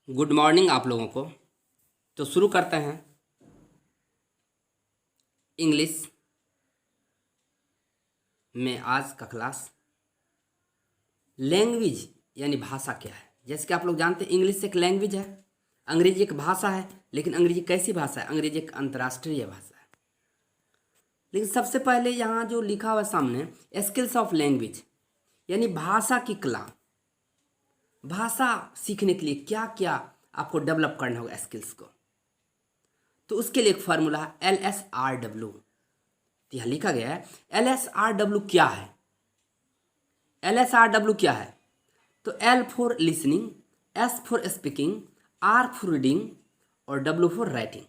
Good morning आप लोगों को। तो शुरू करते हैं इंग्लिश में आज का क्लास। लैंग्वेज यानी भाषा क्या है। जैसे कि आप लोग जानते हैं इंग्लिश एक लैंग्वेज है, अंग्रेजी एक भाषा है। लेकिन अंग्रेजी कैसी भाषा है? अंग्रेजी एक अंतर्राष्ट्रीय भाषा है। लेकिन सबसे पहले यहाँ जो लिखा हुआ है सामने, स्किल्स ऑफ लैंग्वेज यानी भाषा की कला। भाषा सीखने के लिए क्या क्या आपको डेवलप करना होगा स्किल्स को। तो उसके लिए एक फार्मूला है LSRW। तो यहाँ लिखा गया है LSRW क्या है। LSRW क्या है? तो L for listening, S for speaking, R for reading और W फॉर राइटिंग।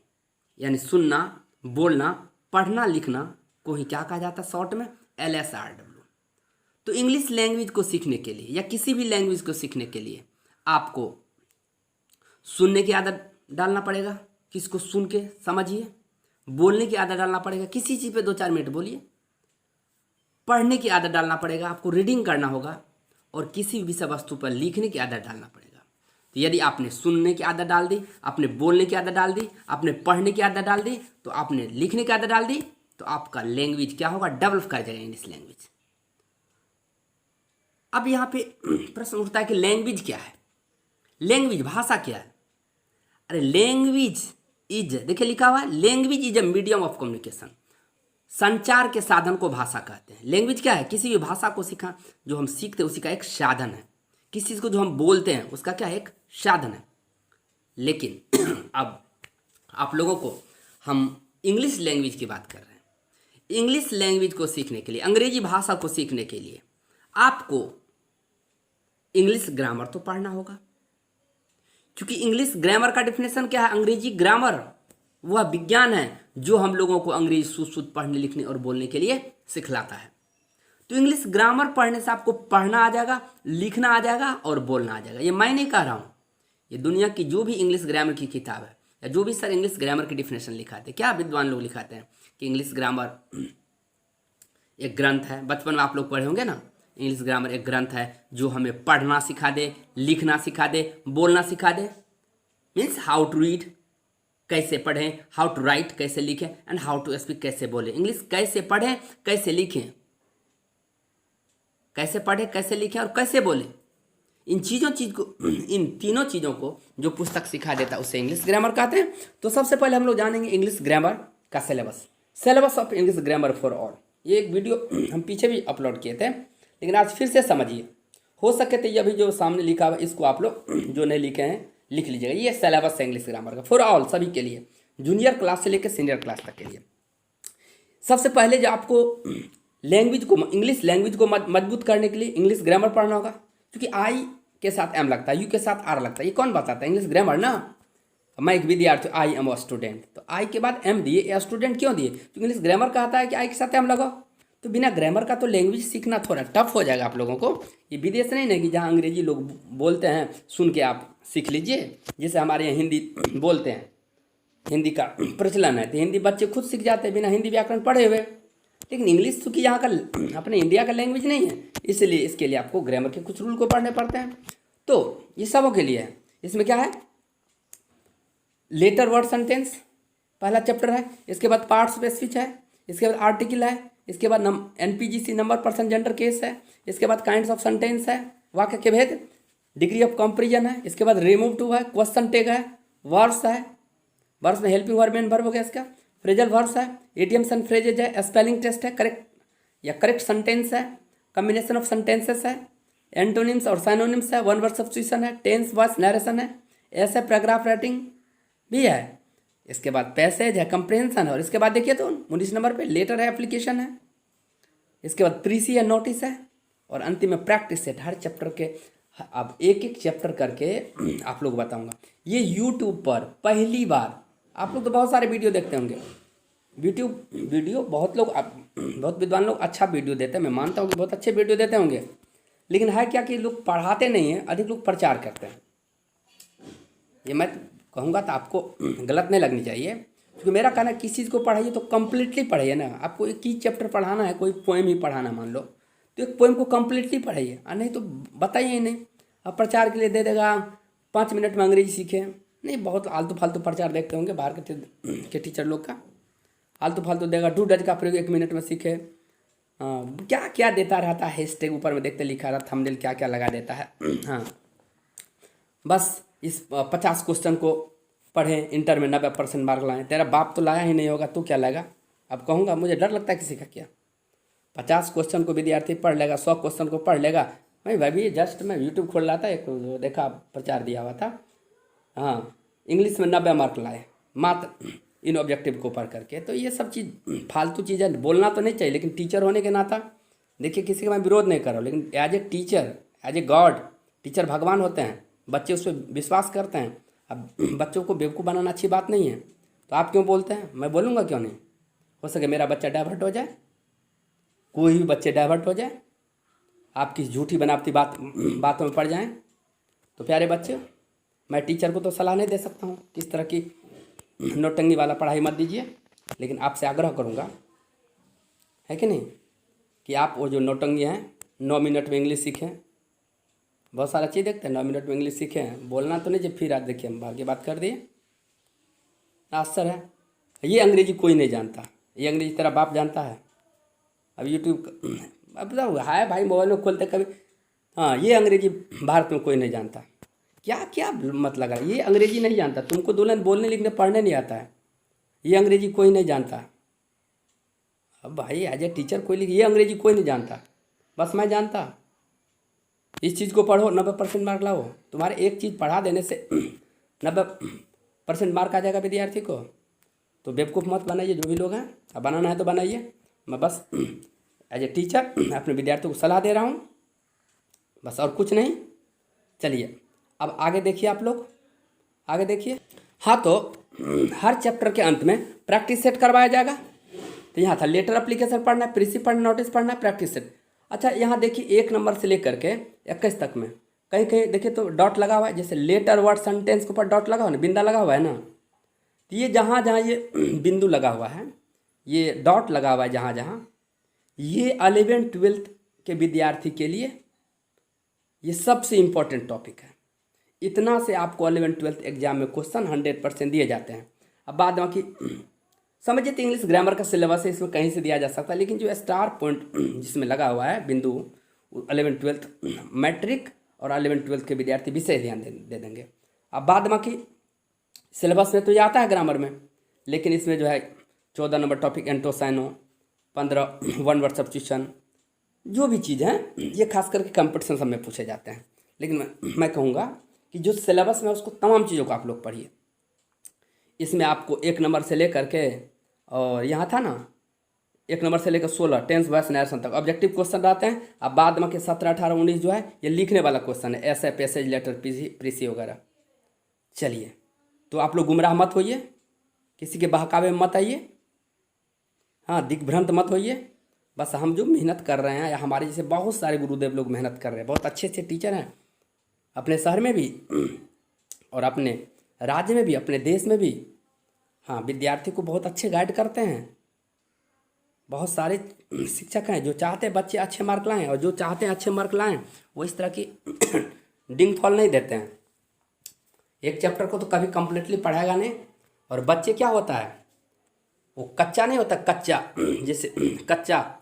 यानी सुनना, बोलना, पढ़ना, लिखना को ही क्या कहा जाता है शॉर्ट में? LSRW। तो इंग्लिश लैंग्वेज को सीखने के लिए या किसी भी लैंग्वेज को सीखने के लिए आपको सुनने की आदत डालना पड़ेगा, किसको सुन के समझिए। बोलने की आदत डालना पड़ेगा, किसी चीज़ पे 2-4 मिनट बोलिए। पढ़ने की आदत डालना पड़ेगा, आपको रीडिंग करना होगा। और किसी विषय वस्तु पर लिखने की आदत डालना पड़ेगा। तो यदि आपने सुनने की आदत डाल दी, आपने बोलने की आदत डाल दी, आपने पढ़ने की आदत डाल दी, तो आपने लिखने की आदत डाल दी, तो आपका लैंग्वेज क्या होगा? डेवलप कर जाएगा इंग्लिश लैंग्वेज। अब यहाँ पे प्रश्न उठता है कि लैंग्वेज क्या है, लैंग्वेज भाषा क्या है। अरे लैंग्वेज इज, देखिए लिखा हुआ है language is a medium of communication. संचार के साधन को भाषा कहते हैं। लैंग्वेज क्या है? किसी भी भाषा को सीखा, जो हम सीखते हैं उसी का एक साधन है। किसी चीज़ को जो हम बोलते हैं उसका क्या है? एक साधन है। लेकिन अब आप लोगों को हम इंग्लिश लैंग्वेज की बात कर रहे हैं। इंग्लिश लैंग्वेज को सीखने के लिए, अंग्रेजी भाषा को सीखने के लिए आपको इंग्लिश ग्रामर तो पढ़ना होगा। क्योंकि इंग्लिश ग्रामर का डिफिनेशन क्या है? अंग्रेजी ग्रामर वह विज्ञान है जो हम लोगों को अंग्रेजी शुद्ध पढ़ने, लिखने और बोलने के लिए सिखलाता है। तो इंग्लिश ग्रामर पढ़ने से आपको पढ़ना आ जाएगा, लिखना आ जाएगा और बोलना आ जाएगा। ये मैं नहीं कह रहा हूँ, ये दुनिया की जो भी इंग्लिश ग्रामर की किताब है या जो भी सर इंग्लिश ग्रामर की डिफिनेशन लिखाते हैं, क्या विद्वान लोग लिखाते हैं कि इंग्लिश ग्रामर एक ग्रंथ है। बचपन में आप लोग पढ़े होंगे ना, इंग्लिश ग्रामर एक ग्रंथ है जो हमें पढ़ना सिखा दे, लिखना सिखा दे, बोलना सिखा दे। मीन्स हाउ टू रीड, कैसे पढ़ें, हाउ टू राइट, कैसे लिखें, एंड हाउ टू स्पीक, कैसे बोलें। इंग्लिश कैसे पढ़ें, कैसे लिखें, कैसे पढ़ें, कैसे लिखें और कैसे बोलें। इन तीनों चीज़ों को जो पुस्तक सिखा देता है उसे इंग्लिश ग्रामर कहते हैं। तो सबसे पहले हम लोग जानेंगे इंग्लिश ग्रामर का syllabus of English grammar for all. ये एक वीडियो हम पीछे भी अपलोड किए थे, लेकिन आज फिर से समझिए। हो सके तो ये अभी जो सामने लिखा हुआ इसको आप लोग जो नहीं लिखे हैं लिख लीजिएगा। ये सिलेबस है इंग्लिश ग्रामर का फॉर ऑल, सभी के लिए, जूनियर क्लास से लेकर सीनियर क्लास तक के लिए। सबसे पहले जो आपको लैंग्वेज को, इंग्लिश लैंग्वेज को मजबूत करने के लिए इंग्लिश ग्रामर पढ़ना होगा। क्योंकि आई के साथ एम लगता है, यू के साथ आर लगता है। ये कौन बताता है? इंग्लिश ग्रामर ना। मैं एक विद्यार्थी, आई एम अ स्टूडेंट, तो आई के बाद एम दिए, स्टूडेंट क्यों दिए? क्योंकि इंग्लिश ग्रामर कहता है कि आई के साथ एम लगाओ। तो बिना ग्रामर का तो लैंग्वेज सीखना थोड़ा टफ हो जाएगा आप लोगों को। ये विदेश नहीं ना कि जहाँ अंग्रेजी लोग बोलते हैं सुन के आप सीख लीजिए। जैसे हमारे यहाँ हिंदी बोलते हैं, हिंदी का प्रचलन है, तो हिंदी बच्चे खुद सीख जाते हैं बिना हिंदी व्याकरण पढ़े हुए। लेकिन इंग्लिश चूँकि यहाँ का अपने इंडिया का लैंग्वेज नहीं है, इसलिए इसके लिए आपको ग्रामर के कुछ रूल को पढ़ने पड़ते हैं। तो ये सबों के लिए है। इसमें क्या है? लेटर वर्ड सेंटेंस पहला चैप्टर है। इसके बाद पार्ट्स ऑफ स्पीच है। इसके बाद आर्टिकल है। इसके बाद NPGC, number, person, gender, case है। इसके बाद काइंड्स ऑफ सेंटेंस है, वाक्य के भेद, डिग्री ऑफ कंपेरिजन है। इसके बाद रिमूव टू है, क्वेश्चन टैग है, वर्ब्स है, वर्ब्स में हेल्पिंग वर्ब एंड वर्ब हो गया इसका, फ्रेजल वर्ब्स है, इडियम्स एंड फ्रेजेज है, स्पेलिंग टेस्ट है, करेक्ट सेंटेंस है, कम्बिनेशन ऑफ सेंटेंसेस है, एंटोनिम्स और साइनोनिम्स है, वन वर्ड सब्स्टिट्यूशन है, टेंस, वॉइस, नरेशन है, ऐसे पैराग्राफ राइटिंग भी है। इसके बाद पैसेज है, कंप्रेहेंशन है। और इसके बाद देखिए तो 19 नंबर पे लेटर है, एप्लीकेशन है। इसके बाद प्रीसी है, नोटिस है। और अंतिम में प्रैक्टिस सेट। हर चैप्टर के अब एक एक चैप्टर करके आप लोग बताऊंगा। ये यूट्यूब पर पहली बार, आप लोग तो बहुत सारे वीडियो देखते होंगे, वीडियो बहुत लोग, बहुत विद्वान लोग अच्छा वीडियो देते हैं, मैं मानता हूँ कि बहुत अच्छे वीडियो देते होंगे। लेकिन है क्या कि लोग पढ़ाते नहीं हैं, अधिक लोग प्रचार करते हैं। ये मैं कहूँगा तो आपको गलत नहीं लगनी चाहिए। क्योंकि मेरा कहना है किसी चीज़ को पढ़ाइए तो कम्प्लीटली पढ़ाइए ना। आपको एक ही चैप्टर पढ़ाना है, कोई पोएम ही पढ़ाना मान लो, तो एक पोएम को कम्प्लीटली पढ़ाइए, और नहीं तो बताइए ही नहीं। अब प्रचार के लिए दे देगा 5 मिनट में अंग्रेजी सीखे। नहीं, बहुत आलतू फालतू प्रचार देखते होंगे बाहर के टीचर लोग का, आलतू फालतू देगा। डू डज का प्रयोग 1 मिनट में सीखे। क्या क्या देता रहता है, हैशटैग ऊपर में देखते लिखा रहता, थंबनेल क्या क्या लगा देता है। हाँ, बस इस 50 क्वेश्चन को पढ़ें, इंटर में 90% मार्क लाएं। तेरा बाप तो लाया ही नहीं होगा, तू क्या लाएगा? अब कहूँगा मुझे डर लगता है किसी का क्या। 50 क्वेश्चन को विद्यार्थी पढ़ लेगा, 100 क्वेश्चन को पढ़ लेगा। भाई जस्ट मैं यूट्यूब खोल रहा था, एक देखा प्रचार दिया हुआ था। हाँ, इंग्लिश में 90 मार्क लाए मात्र इन ऑब्जेक्टिव को पढ़ करके। तो ये सब चीज़ फालतू चीज़ें बोलना तो नहीं चाहिए, लेकिन टीचर होने के नाता देखिए, किसी का मैं विरोध नहीं कर रहा हूँ, लेकिन as a teacher, as a god, teacher भगवान होते हैं, बच्चे उस पर विश्वास करते हैं। अब बच्चों को बेवकूफ़ बनाना अच्छी बात नहीं है, तो आप क्यों बोलते हैं? मैं बोलूँगा क्यों नहीं। हो सके मेरा बच्चा डाइवर्ट हो जाए, कोई भी बच्चे डाइवर्ट हो जाए, आपकी झूठी बनावटी बातों में पड़ जाएं, तो प्यारे बच्चे, मैं टीचर को तो सलाह नहीं दे सकता हूँ किस तरह की नौटंगी वाला पढ़ाई मत दीजिए, लेकिन आपसे आग्रह करूँगा, है कि नहीं, कि आप वो जो नौटंगी हैं 9 मिनट में इंग्लिश सीखें। बहुत सारा चीज़ देखते हैं, 9 मिनट में इंग्लिश सीखें, बोलना तो नहीं। जब फिर आज देखिए हम बाकी बात कर दिए। आश्चर्य है, ये अंग्रेजी कोई नहीं जानता, ये अंग्रेजी तेरा बाप जानता है। अब यूट्यूब, अब तो है भाई, मोबाइल में खोलते कभी। हाँ, ये अंग्रेजी भारत में कोई नहीं जानता। क्या क्या मत लगा, ये अंग्रेजी नहीं जानता। तुमको दुल्हन बोलने लिखने पढ़ने नहीं आता है, ये अंग्रेजी कोई नहीं जानता। अब भाई एज ए टीचर कोई लिख, ये अंग्रेजी कोई नहीं जानता, बस मैं जानता। इस चीज़ को पढ़ो, 90% मार्क लाओ। तुम्हारे एक चीज़ पढ़ा देने से 90% मार्क आ जाएगा विद्यार्थी को। तो बेवकूफ़ मत बनाइए जो भी लोग हैं, अब बनाना है तो बनाइए। मैं बस एज ए टीचर अपने विद्यार्थियों को सलाह दे रहा हूँ, बस, और कुछ नहीं। चलिए अब आगे देखिए, आप लोग आगे देखिए। हाँ, तो हर चैप्टर के अंत में प्रैक्टिस सेट करवाया जाएगा। तो यहाँ था लेटर एप्लीकेशन पढ़ना है, प्रीसी पढ़ना, नोटिस पढ़ना है, प्रैक्टिस सेट। अच्छा, यहाँ देखिए 1 नंबर से लेकर के 21 तक में कहीं कहीं देखिए तो डॉट लगा हुआ है। जैसे लेटर, वर्ड, सेंटेंस के ऊपर डॉट लगा हुआ है ना, बिंदा लगा हुआ है ना। तो ये जहाँ जहाँ ये बिंदु लगा हुआ है, ये डॉट लगा हुआ है जहाँ जहाँ, ये 11th 12th के विद्यार्थी के लिए ये सबसे इम्पोर्टेंट टॉपिक है। इतना से आपको 11th 12th एग्जाम में क्वेश्चन 100% दिए जाते हैं। अब बाद बाकी समझिए तो इंग्लिश ग्रामर का सिलेबस है, इसमें कहीं से दिया जा सकता है, लेकिन जो स्टार पॉइंट जिसमें लगा हुआ है बिंदु, 11th 12th मैट्रिक और 11th 12th के विद्यार्थी विशेष ध्यान दे देंगे। अब बाद बाकी सिलेबस में तो ये आता है ग्रामर में, लेकिन इसमें जो है 14 नंबर टॉपिक एंटोसाइनो, 15 वन वर्ड सब्स्टिट्यूशन, जो भी चीज़ हैं ये खास करके कंपटीशन सब में पूछे जाते हैं। लेकिन मैं कहूँगा कि जो सिलेबस में उसको तमाम चीज़ों को आप लोग पढ़िए। इसमें आपको 1 नंबर से लेकर के, और यहाँ था ना 1 नंबर से लेकर 16 टेंस वॉइस नरेशन तक ऑब्जेक्टिव क्वेश्चन रहते हैं। अब बाद में के 17 18 19 जो है ये लिखने वाला क्वेश्चन है, ऐसे पैसेज, लेटर, प्रीसी वगैरह। चलिए, तो आप लोग गुमराह मत होइए, किसी के बहकावे में मत आइए, हाँ, दिग्भ्रांत मत होइए। बस हम जो मेहनत कर रहे हैं, या हमारे जैसे बहुत सारे गुरुदेव लोग मेहनत कर रहे हैं, बहुत अच्छे अच्छे टीचर हैं अपने शहर में भी और अपने राज्य में भी, अपने देश में भी। हाँ, विद्यार्थी को बहुत अच्छे गाइड करते हैं। बहुत सारे शिक्षक हैं जो चाहते हैं बच्चे अच्छे मार्क लाएं, और जो चाहते हैं अच्छे मार्क लाएं वो इस तरह की डिंग फॉल नहीं देते हैं। एक चैप्टर को तो कभी कंप्लीटली पढ़ाएगा नहीं, और बच्चे क्या होता है, वो कच्चा नहीं होता, कच्चा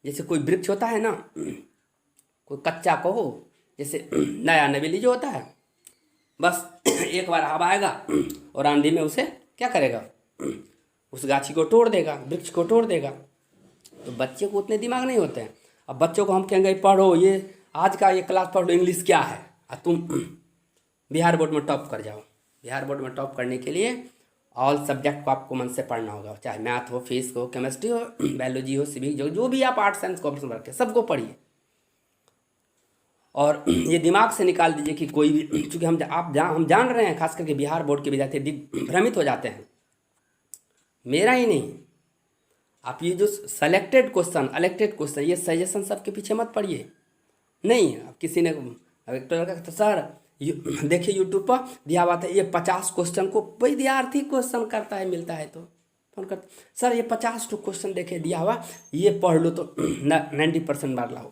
जैसे कोई वृक्ष होता है ना, कोई कच्चा कहो, जैसे नया नवेली जो होता है, बस एक बार हवा आएगा और आंधी में उसे क्या करेगा, उस गाछी को तोड़ देगा, वृक्ष को तोड़ देगा। तो बच्चे को उतने दिमाग नहीं होते हैं। अब बच्चों को हम कहेंगे पढ़ो, ये आज का ये क्लास पढ़ लो, इंग्लिश क्या है, और तुम बिहार बोर्ड में टॉप कर जाओ। बिहार बोर्ड में टॉप करने के लिए ऑल सब्जेक्ट को आपको मन से पढ़ना होगा, चाहे मैथ हो, फिजिक्स हो, केमिस्ट्री हो, बायोलॉजी हो, सिविक, जो भी आप आर्ट्स साइंस कॉमर्स में रखें, सबको पढ़िए। और ये दिमाग से निकाल दीजिए कि कोई भी, चूँकि हम जान रहे हैं, खास करके बिहार बोर्ड के विद्यार्थी भ्रमित हो जाते हैं। मेरा ही नहीं, आप ये जो सेलेक्टेड क्वेश्चन, अलेक्टेड क्वेश्चन, ये सजेशन सबके पीछे मत पढ़िए। नहीं, अब किसी ने तो सर देखिए यूट्यूब पर दिया हुआ था, ये 50 क्वेश्चन को विद्यार्थी क्वेश्चन करता है, मिलता है तो फोन करता, सर ये 50 क्वेश्चन देखे दिया हुआ, ये पढ़ लो तो 90% मार्क लाओ।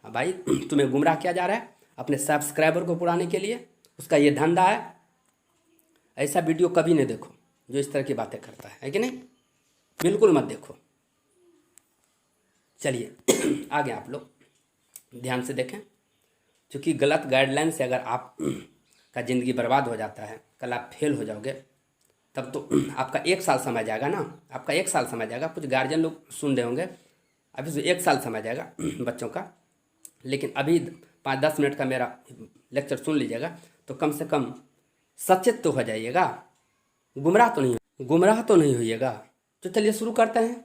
भाई तुम्हें गुमराह किया जा रहा है अपने सब्सक्राइबर को पुराने के लिए। उसका ये धंधा है। ऐसा वीडियो कभी नहीं देखो जो इस तरह की बातें करता है कि नहीं, बिल्कुल मत देखो। चलिए आगे आप लोग ध्यान से देखें, क्योंकि गलत गाइडलाइन से अगर आप का ज़िंदगी बर्बाद हो जाता है, कल आप फेल हो जाओगे, तब तो आपका 1 साल समय जाएगा ना, आपका 1 साल समय जाएगा। कुछ गार्जियन लोग सुन रहे होंगे, अभी से 1 साल समय जाएगा बच्चों का, लेकिन अभी 5-10 मिनट का मेरा लेक्चर सुन लीजिएगा तो कम से कम सचेत तो हो जाइएगा, गुमराह तो नहीं होइएगा। तो चलिए शुरू करते हैं।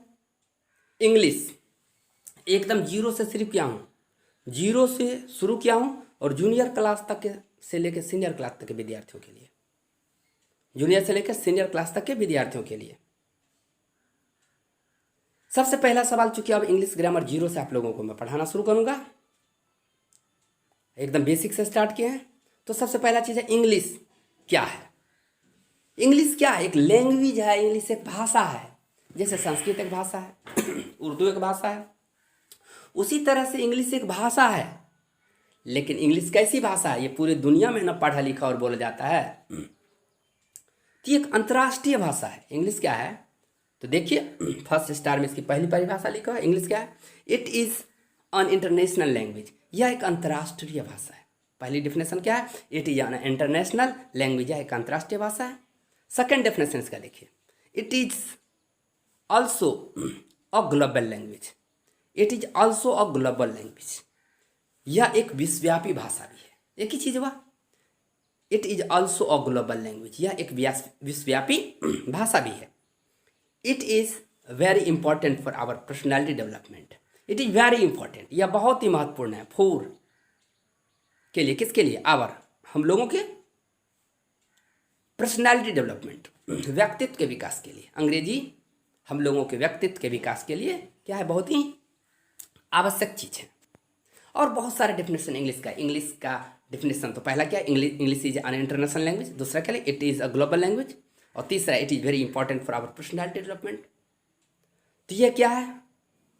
इंग्लिश एकदम जीरो से शुरू किया हूँ, जीरो से शुरू किया हूँ और जूनियर क्लास तक के से लेकर सीनियर क्लास तक के विद्यार्थियों के लिए, जूनियर से लेकर सीनियर क्लास तक के विद्यार्थियों के लिए। सबसे पहला सवाल, चूंकि अब इंग्लिश ग्रामर जीरो से आप लोगों को मैं पढ़ाना शुरू करूंगा, एकदम बेसिक से स्टार्ट किए हैं। तो सबसे पहला चीज़ है इंग्लिश क्या है। इंग्लिश क्या है? एक लैंग्वेज है, इंग्लिश एक भाषा है। जैसे संस्कृत एक भाषा है, उर्दू एक भाषा है, उसी तरह से इंग्लिश एक भाषा है। लेकिन इंग्लिश कैसी भाषा है? ये पूरी दुनिया में ना पढ़ा लिखा और बोला जाता है, तो एक अंतर्राष्ट्रीय भाषा है। इंग्लिश क्या है? तो देखिए फर्स्ट स्टार में इसकी पहली परिभाषा लिखा है। इंग्लिश क्या है? It is an international language. यह एक अंतर्राष्ट्रीय भाषा है। पहली डेफिनेशन क्या है? It is an international language, एक अंतर्राष्ट्रीय भाषा है। सेकेंड डेफिनेशन इसका देखिए, it is also a global language. It is also a global language. यह एक विश्वव्यापी भाषा भी है। एक ही चीज हुआ, it is also a global language, यह एक विश्वव्यापी भाषा भी है। It is very important for our personality development. It is very important, यह बहुत ही महत्वपूर्ण है। फॉर के लिए, किसके लिए? आवर, हम लोगों के पर्सनैलिटी डेवलपमेंट, व्यक्तित्व के विकास के लिए। अंग्रेजी हम लोगों के व्यक्तित्व के विकास के लिए क्या है? बहुत ही आवश्यक चीज़ है। और बहुत सारे डेफिनेशन इंग्लिश का डेफिनेशन तो पहला क्या है? English is an international language. दूसरा क्या है? It is a global language. और तीसरा, it is very important for our personality development. तो ये क्या है?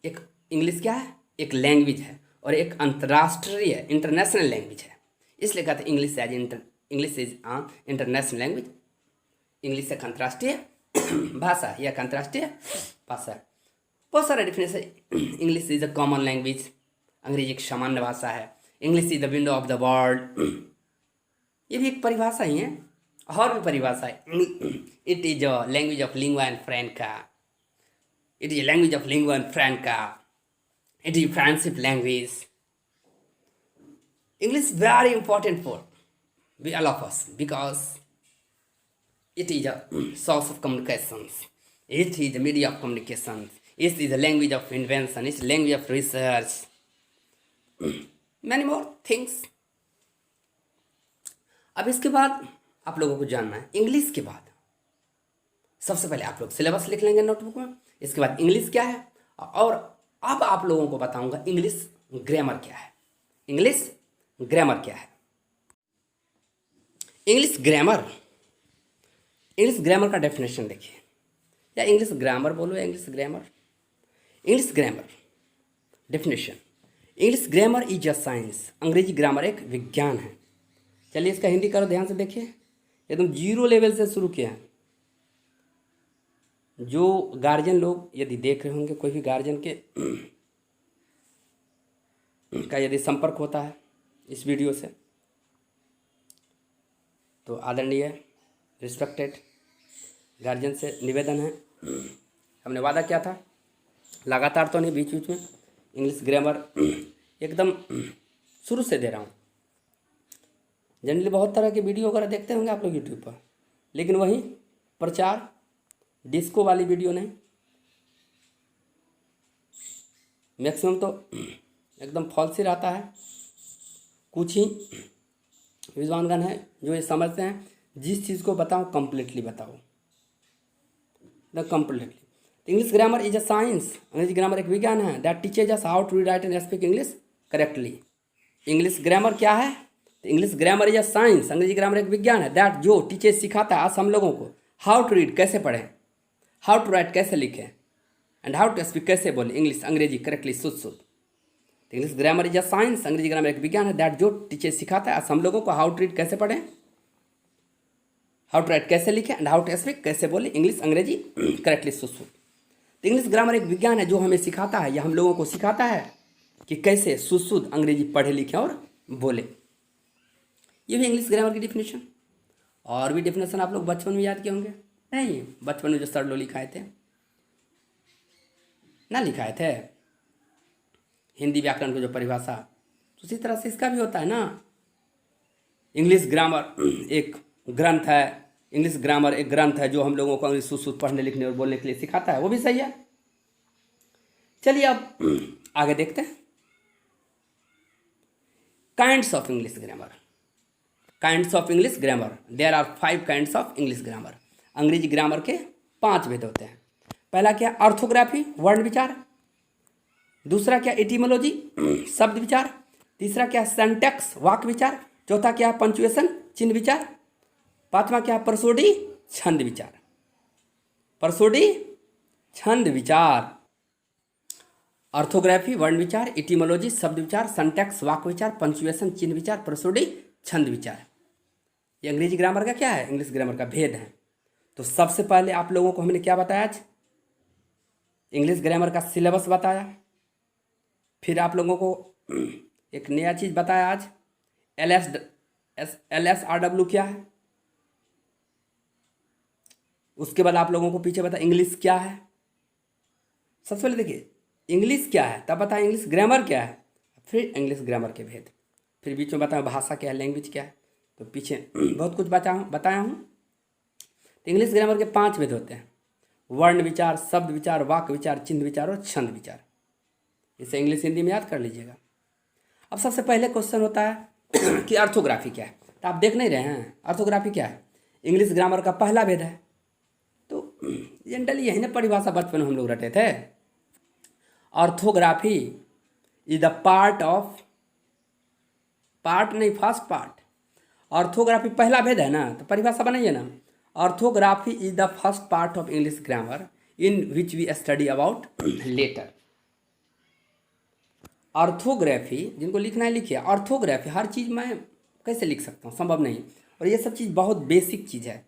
एक इंग्लिश क्या है? एक लैंग्वेज है और एक अंतर्राष्ट्रीय इंटरनेशनल लैंग्वेज है। इसलिए कहते हैं English is international language. English एक अंतर्राष्ट्रीय भाषा है, यह एक अंतर्राष्ट्रीय भाषा है। बहुत सारे definition. English is a common language, अंग्रेजी एक सामान्य भाषा है। English is the window of the world, ये भी एक परिभाषा ही है। और भी परिभाषा है। It is a language of lingua and फ्रैंका। It is language of lingua and फ्रैंका। It is friendship language. English very important for all of us because it is a source of communications. It is a media of communications. It is a language of invention. It's a language of research. Many more things. अब इसके बाद आप लोगों को जानना है English के बाद सबसे पहले आप लोग सिलेबस लिख लेंगे नोटबुक में। इसके बाद इंग्लिश क्या है, और अब आप लोगों को बताऊंगा इंग्लिश ग्रामर क्या है। इंग्लिश ग्रामर क्या है? इंग्लिश ग्रामर का डेफिनेशन देखिए, या इंग्लिश ग्रामर बोलो या English grammar. English grammar definition, English grammar is a science. अंग्रेजी ग्रामर एक विज्ञान है। चलिए इसका हिंदी करो, ध्यान से देखिए, एकदम जीरो लेवल से शुरू किया है। जो गार्जियन लोग यदि देख रहे होंगे, कोई भी गार्जियन के का यदि संपर्क होता है इस वीडियो से, तो आदरणीय रिस्पेक्टेड गार्जियन से निवेदन है, हमने वादा किया था लगातार तो नहीं, बीच बीच में इंग्लिश ग्रामर एकदम शुरू से दे रहा हूँ। जनरली बहुत तरह के वीडियो वगैरह देखते होंगे आप लोग यूट्यूब पर, लेकिन वही प्रचार डिस्को वाली वीडियो नहीं, मैक्सिमम तो एकदम फॉल्स ही रहता है। कुछ ही विद्वानगण हैं जो ये समझते हैं जिस चीज़ को बताओ कंप्लीटली बताओ, the completely. English grammar is a science, अंग्रेजी ग्रामर एक विज्ञान है, that teaches us how to read write and speak English correctly. English grammar क्या है? तो English grammar is a science, अंग्रेजी ग्रामर एक विज्ञान है, दैट जो टीचेज सिखाता है आज हम लोगों को हाउ टू रीड कैसे पढ़ें, हाउ टू राइट कैसे लिखें, एंड हाउ टू स्पीक कैसे बोलें इंग्लिश अंग्रेजी करेक्टली शुद्ध। English grammar is a science, अंग्रेजी ग्रामर एक विज्ञान है, दैट जो टीचर सिखाता है हम लोगों को हाउ टू रीड कैसे पढ़ें, हाउ टू राइट कैसे लिखें एंड हाउ टू स्पीक कैसे बोले इंग्लिश अंग्रेजी करेक्टली सुसुद। तो इंग्लिश ग्रामर एक विज्ञान है जो हमें सिखाता है या हम लोगों को सिखाता है कि कैसे सुसुद अंग्रेजी पढ़े लिखें और बोले। ये भी इंग्लिश ग्रामर की डिफिनेशन। और भी डिफिनेशन आप लोग बचपन में याद किए होंगे, नहीं बचपन में जो सर लोग लिखाए थे ना, लिखाए थे हिंदी व्याकरण की जो परिभाषा, तो उसी तरह से इसका भी होता है ना। इंग्लिश ग्रामर एक ग्रंथ है, इंग्लिश ग्रामर एक ग्रंथ है जो हम लोगों को इंग्लिश शुद्ध पढ़ने लिखने और बोलने के लिए सिखाता है, वो भी सही है। चलिए अब आगे देखते हैं kinds of English grammar. Kinds of English grammar, there are 5 kinds of English grammar. अंग्रेजी ग्रामर के 5 भेद होते हैं। पहला क्या, ऑर्थोग्राफी वर्ण विचार। दूसरा क्या, एटिमोलॉजी शब्द विचार। तीसरा क्या, सिंटैक्स वाक्य विचार। चौथा क्या, पंक्चुएशन चिन्ह विचार। पांचवा क्या, परसोडी छंद विचार। परसोडी छंद विचार, ऑर्थोग्राफी वर्ण विचार, एटिमोलॉजी शब्द विचार, सिंटैक्स वाक्य विचार, पंक्चुएशन चिन्ह विचार, परसोडी छंद विचार। ये अंग्रेजी ग्रामर का क्या है, इंग्लिश ग्रामर का भेद है। तो सबसे पहले आप लोगों को हमने क्या बताया आज, इंग्लिश ग्रामर का सिलेबस बताया। फिर आप लोगों को एक नया चीज़ बताया आज, LSRW क्या है। उसके बाद आप लोगों को पीछे बताया इंग्लिश क्या है। सबसे पहले देखिए इंग्लिश क्या है, तब बताया इंग्लिश ग्रामर क्या है, फिर इंग्लिश ग्रामर के भेद, फिर बीच में बताया भाषा क्या है, लैंग्वेज क्या है। तो पीछे बहुत कुछ बताया हूँ। तो इंग्लिश ग्रामर के 5 भेद होते हैं, वर्ण विचार, शब्द विचार, वाक्य विचार, चिन्ह विचार और छंद विचार। इसे इंग्लिश हिंदी में याद कर लीजिएगा। अब सबसे पहले क्वेश्चन होता है कि ऑर्थोग्राफी क्या है। तो आप देख नहीं रहे हैं ऑर्थोग्राफी क्या है, इंग्लिश ग्रामर का पहला भेद है। तो जनरली यही ना परिभाषा बचपन में हम लोग रटे थे। ऑर्थोग्राफी इज द पार्ट नहीं फर्स्ट पार्ट। ऑर्थोग्राफी पहला भेद है ना, तो परिभाषा बनाइए ना, orthography is the first part of English grammar in which we study about letter. Orthography जिनको लिखना है लिखिए। ऑर्थोग्राफी हर चीज़ मैं कैसे लिख सकता हूँ, संभव नहीं। और ये सब चीज़ बहुत बेसिक चीज़ है,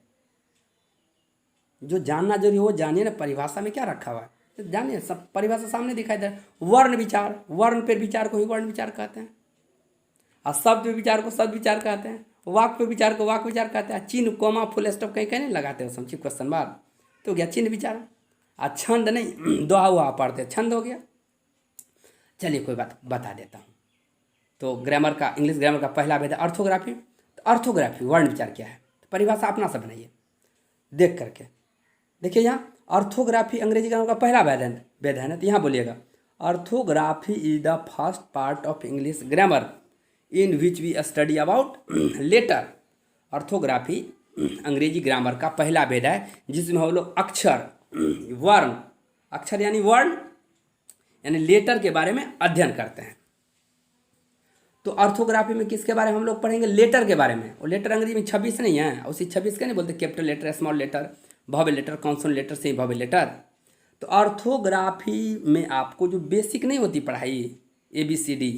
जो जानना जरूरी हो जानिए ना। परिभाषा में क्या रखा हुआ है तो जानिए, सब परिभाषा सामने दिखाई दे रहा है। वर्ण विचार, वर्ण पे विचार को ही वर्ण विचार कहते हैं, और शब्द पे विचार को शब्द विचार कहते हैं, वाक्य पे विचार को वाक्य विचार कहते हैं। चिन्ह कोमा फुल स्टॉप कहीं कहीं नहीं लगाते हो, समझिए क्वेश्चन मार्क, तो गया चिन्ह विचार। और छंद नहीं दोहा हुआ पढ़ते, छंद हो गया। चलिए कोई बात बता देता हूँ। तो ग्रामर का, इंग्लिश ग्रामर का पहला भेद है ऑर्थोग्राफी। तो ऑर्थोग्राफी वर्ण विचार क्या है, तो परिभाषा अपना से बनाइए देख करके। देखिए यहाँ ऑर्थोग्राफी अंग्रेजी ग्रामर का पहला भेद है ना, तो यहाँ बोलिएगा orthography is the first part of English grammar in which we study about letter. Orthography अंग्रेजी ग्रामर का पहला भेद है जिसमें हम लोग अक्षर, वर्ण, अक्षर यानी वर्ण यानी लेटर के बारे में अध्ययन करते हैं। तो ऑर्थोग्राफी में किसके बारे में हम लोग पढ़ेंगे, लेटर के बारे में। और लेटर अंग्रेजी में 26 नहीं है, उसी 26 का नहीं बोलते, capital letter, small letter, vowel letter, consonant letter से वॉवेल लेटर। तो ऑर्थोग्राफी में आपको जो बेसिक नहीं होती पढ़ाई, ABCD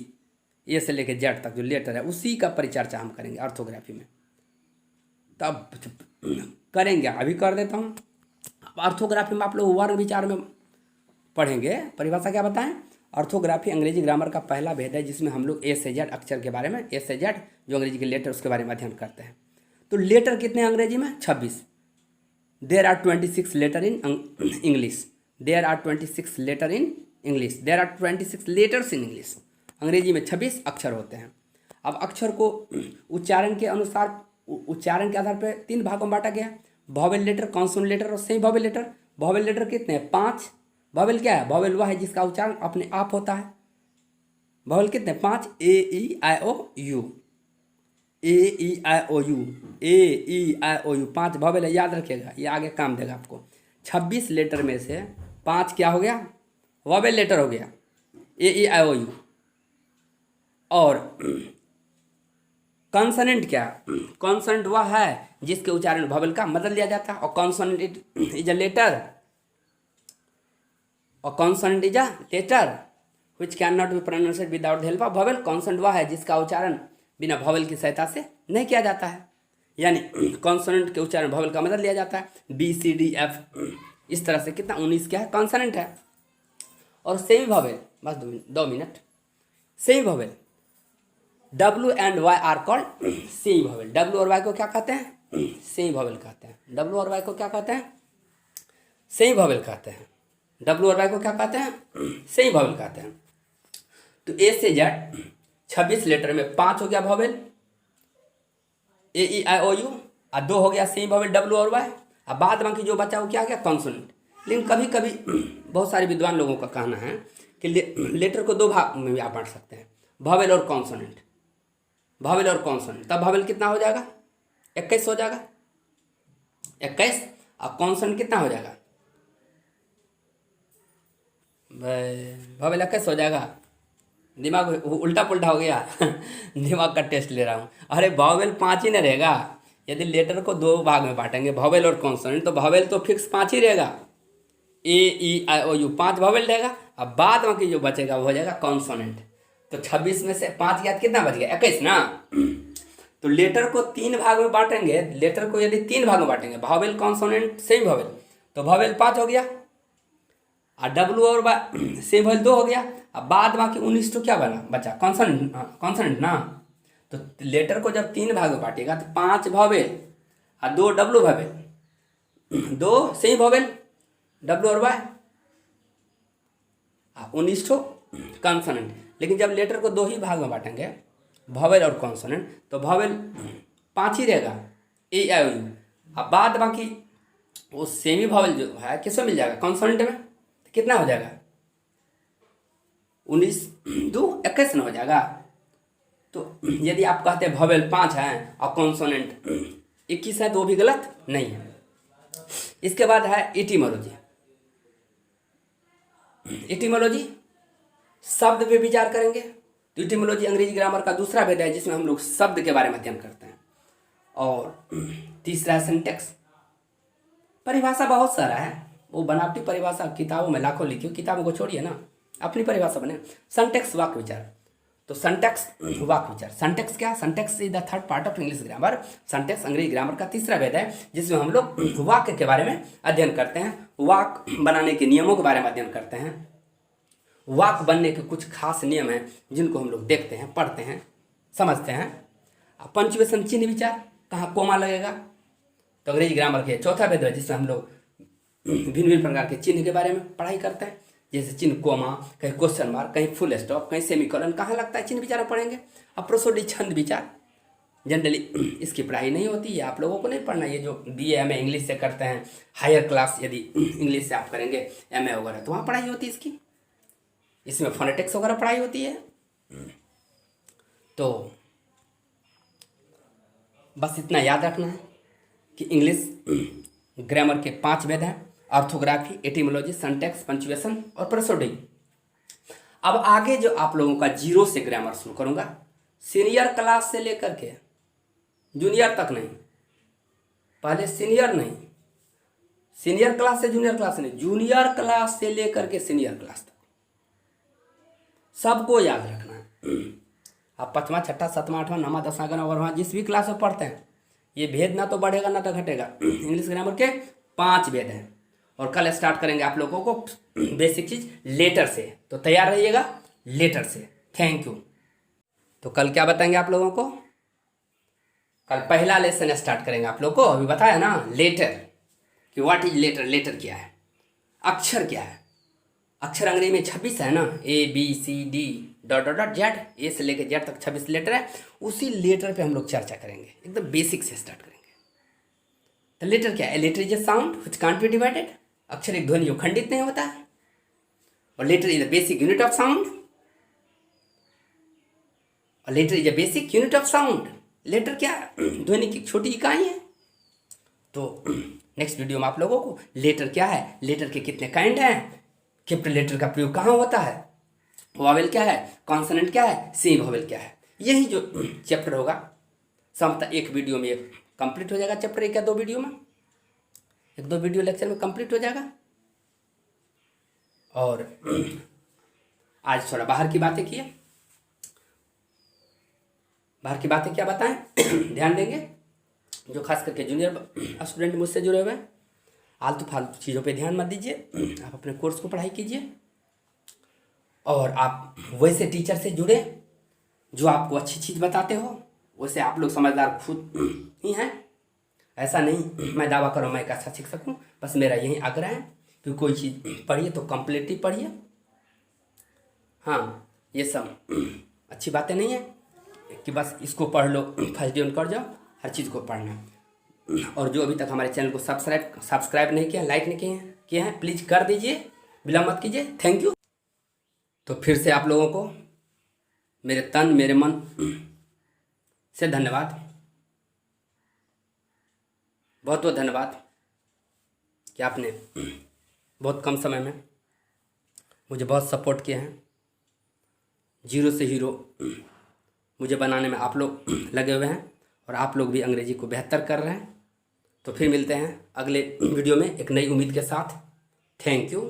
ए से लेकर जेड तक जो लेटर है, उसी का परिचर्चा हम करेंगे ऑर्थोग्राफी में। तब करेंगे, अभी कर देता हूँ। ऑर्थोग्राफी में आप लोग वर्ण विचार में पढ़ेंगे। परिभाषा क्या बताएं, ऑर्थोग्राफी अंग्रेजी ग्रामर का पहला भेद है जिसमें हम लोग A से Z अक्षर के बारे में, A से Z जो अंग्रेजी के लेटर उसके बारे में अध्ययन करते हैं। तो लेटर कितने हैं अंग्रेजी में, 26। There are 26 letter in English, there are 26 letter in English, there are 26 letters in English. अंग्रेजी में 26 अक्षर होते हैं। अब अक्षर को उच्चारण के अनुसार, उच्चारण के आधार पर 3 भागों में बांटा गया, वॉवेल लेटर, कॉन्सोनेंट लेटर और semi vowel letter. Vowel letter कितने हैं, 5। वॉवेल क्या है, वॉवेल वह है जिसका उच्चारण अपने आप होता है। वॉवेल कितने, 5, A-E-I-O-U, A-E-I-O-U, A-E-I-O-U, 5 वॉवेल है, याद रखिएगा, ये आगे काम देगा आपको। 26 लेटर में से 5 क्या हो गया, वॉवेल लेटर हो गया, A-E-I-O-U। और कॉन्सोनेंट क्या, कॉन्सोनेंट वह है जिसके उच्चारण वॉवेल का बदल दिया जाता है। और कॉन्सोनेंट इज अ लेटर, और consonant is a letter which can not be pronounced without the help of vowel. Consonant वह है जिसका उच्चारण बिना वॉवेल की सहायता से नहीं किया जाता है। यानी कॉन्सोनेंट के उच्चारण वॉवेल का मदद लिया जाता है। बी सी डी एफ, इस तरह से कितना 19 क्या है कॉन्सोनेंट है। और सेमी वॉवेल, बस 2 minute, semi vowel W and Y are called semi vowel. W और वाई को क्या कहते हैं? सेमी वॉवेल कहते हैं। डब्ल्यू और वाई को क्या कहते हैं? सेमी वॉवेल कहते हैं। डब्ल्यू और वाई को क्या कहते हैं? सेमी वॉवेल कहते हैं। तो ए से जेड 26 लेटर में 5 हो गया vowel A E I O you, और 2 हो गया सेमी वॉवेल डब्ल्यू और वाई, और बाद बाकी जो बचा वो क्या गया कॉन्सोनेंट। लेकिन कभी कभी बहुत सारे विद्वान लोगों का कहना है कि लेटर को 2 भाग में भी आप बांट सकते हैं, वॉवेल और कॉन्सोनेंट। वॉवेल और कॉन्सोनेंट, तब वॉवेल कितना हो जाएगा? 21 हो जाएगा, 21, और कॉन्सोनेंट कितना हो जाएगा? वॉवेल 21 हो जाएगा। दिमाग उल्टा पुल्टा हो गया दिमाग का टेस्ट ले रहा हूँ। अरे वॉवेल 5 ही न रहेगा। यदि लेटर को 2 भाग में बांटेंगे, वॉवेल और कॉन्सोनेंट, तो वॉवेल तो फिक्स 5 ही रहेगा। ए ई आई ओ यू 5 वॉवेल रहेगा, अब बाद में जो बचेगा वो हो जाएगा कॉन्सोनेंट। तो 26 में से 5 गया कितना बच गया? 21 ना। तो लेटर को 3 भाग में बांटेंगे, लेटर को यदि 3 भाग में बांटेंगे, वॉवेल कॉन्सोनेंट सेमी वॉवेल, तो वॉवेल 5 हो गया, और डब्ल्यू और सेमी वॉवेल 2 हो गया, अब बाद बाकी 19 तो क्या बना बचा? कॉन्सोनेंट, कॉन्सोनेंट ना। तो लेटर को जब 3 भाग में बांटेगा तो 5 वॉवेल और 2 W vowel, 2 semi vowel W और वाई, 19 तो कॉन्सोनेंट। लेकिन जब लेटर को 2 ही भाग में बांटेंगे, वॉवेल और कॉन्सोनेंट, तो वॉवेल 5 ही रहेगा ए आई ओ यू, अब बाद बाकी वो सेमी वॉवेल जो है किस में मिल जाएगा? कॉन्सोनेंट में। तो कितना हो जाएगा? 19 2 21 न हो जाएगा। तो यदि आप कहते हैं वॉवेल 5 है और कॉन्सोनेंट 21 है, तो वो भी गलत नहीं है। इसके बाद है इटिमोलॉजी। इटिमोलॉजी शब्द पे विचार करेंगे। तो इटिमोलॉजी अंग्रेजी ग्रामर का दूसरा भेद है, जिसमें हम लोग शब्द के बारे में अध्ययन करते हैं। और तीसरा है सिंटेक्स। परिभाषा बहुत सारा है, वो बनावटी परिभाषा किताबों में लाखों लिखी हो, किताबों को छोड़िए ना, अपनी परिभाषा बने। सिंटेक्स वाक्य विचार। तो सिंटेक्स वाक्य विचार, सिंटेक्स क्या? Syntax is the third part of English grammar. Syntax अंग्रेजी ग्रामर का तीसरा भेद है, जिसमें हम लोग वाक्य के बारे में अध्ययन करते हैं, वाक्य बनाने के नियमों के बारे में अध्ययन करते हैं। वाक्य बनने के कुछ खास नियम हैं जिनको हम लोग देखते हैं, पढ़ते हैं, समझते हैं। पंचुएशन चिन्ह विचार, कहाँ कोमा लगेगा, तो अंग्रेजी ग्रामर के चौथा भेद है, जिसमें हम लोग भिन्न भिन्न प्रकार के चिन्ह के बारे में पढ़ाई करते हैं। जैसे चिन्ह कोमा, कहीं क्वेश्चन मार्क, कहीं फुल स्टॉप, कहीं सेमीकोलन, कहाँ लगता है चिन्ह विचार पढ़ेंगे। अब प्रोसोडी छंद विचार, जनरली इसकी पढ़ाई नहीं होती है, आप लोगों को नहीं पढ़ना। ये जो BA MA इंग्लिश से करते हैं, हायर क्लास यदि इंग्लिश से आप करेंगे MA वगैरह, तो वहाँ पढ़ाई होती है इसकी। इसमें फोनेटिक्स वगैरह पढ़ाई होती है। तो बस इतना याद रखना है कि इंग्लिश ग्रामर के 5 भेद हैं: ऑर्थोग्राफी, एटिमोलॉजी, सिंटैक्स, पंचुएशन और प्रोसोडी। अब आगे जो आप लोगों का 0 से ग्रामर शुरू करूंगा, सीनियर क्लास से लेकर के जूनियर तक नहीं, पहले सीनियर नहीं, सीनियर क्लास से जूनियर क्लास नहीं, जूनियर क्लास से लेकर के सीनियर क्लास तक सबको याद रखना है। आप 5वां 6वां 7वां 8वां 9वां 10वां 11वां 12वां जिस भी क्लास में पढ़ते हैं, ये भेद ना तो बढ़ेगा ना तो घटेगा। इंग्लिश ग्रामर के 5 भेद हैं। और कल स्टार्ट करेंगे आप लोगों को बेसिक चीज लेटर से, तो तैयार रहिएगा लेटर से। Thank you. तो कल क्या बताएंगे आप लोगों को? कल पहला लेसन स्टार्ट करेंगे आप लोगों को। अभी बताया ना लेटर कि व्हाट इज लेटर, लेटर क्या है, अक्षर क्या है। अक्षर अंग्रेजी में 26 है ना, ABCD dot dot dot Z, A से लेकर जेड तक 26 लेटर है। उसी लेटर पे हम लोग चर्चा करेंगे, एकदम बेसिक से स्टार्ट करेंगे। तो लेटर क्या है? Letter is a sound which can't be divided. अक्षर एक ध्वनि जो खंडित नहीं होता है। और letter is the basic unit of sound. और letter is a basic unit of sound. Letter क्या है? ध्वनि की छोटी इकाई है। तो नेक्स्ट वीडियो में आप लोगों को लेटर क्या है, लेटर के कितने काइंड हैं, कैपिटल लेटर का प्रयोग कहाँ होता है, वॉवेल क्या है, कॉन्सोनेंट क्या है, सेमी वॉवेल क्या है, यही जो चैप्टर होगा समता एक वीडियो में कंप्लीट हो जाएगा। चैप्टर 1 या 2 वीडियो में, 1-2 वीडियो लेक्चर में कंप्लीट हो जाएगा। और आज थोड़ा बाहर की बातें किए। बाहर की बातें क्या बताएं ध्यान देंगे। जो खास करके जूनियर स्टूडेंट मुझसे जुड़े हुए हैं, आलतू फालतू चीज़ों पे ध्यान मत दीजिए, आप अपने कोर्स को पढ़ाई कीजिए और आप वैसे टीचर से जुड़े जो आपको अच्छी चीज़ बताते हो। वैसे आप लोग समझदार खुद ही हैं, ऐसा नहीं मैं दावा करूँ मैं एक अच्छा शिक्षक हूँ, बस मेरा यही आग्रह है कि कोई चीज़ पढ़िए तो कंप्लीटली पढ़िए। हाँ, ये सब अच्छी बातें नहीं है कि बस इसको पढ़ लो फर्स्ट डिवीजन कर जाओ, हर चीज़ को पढ़ना। और जो अभी तक हमारे चैनल को सब्सक्राइब नहीं किया, लाइक नहीं किए हैं, प्लीज़ कर दीजिए, विलम्ब मत कीजिए। Thank you. तो फिर से आप लोगों को मेरे तन मेरे मन से धन्यवाद, बहुत बहुत धन्यवाद कि आपने बहुत कम समय में मुझे बहुत सपोर्ट किया है। जीरो से हीरो मुझे बनाने में आप लोग लगे हुए हैं और आप लोग भी अंग्रेजी को बेहतर कर रहे हैं। तो फिर मिलते हैं अगले वीडियो में एक नई उम्मीद के साथ। Thank you.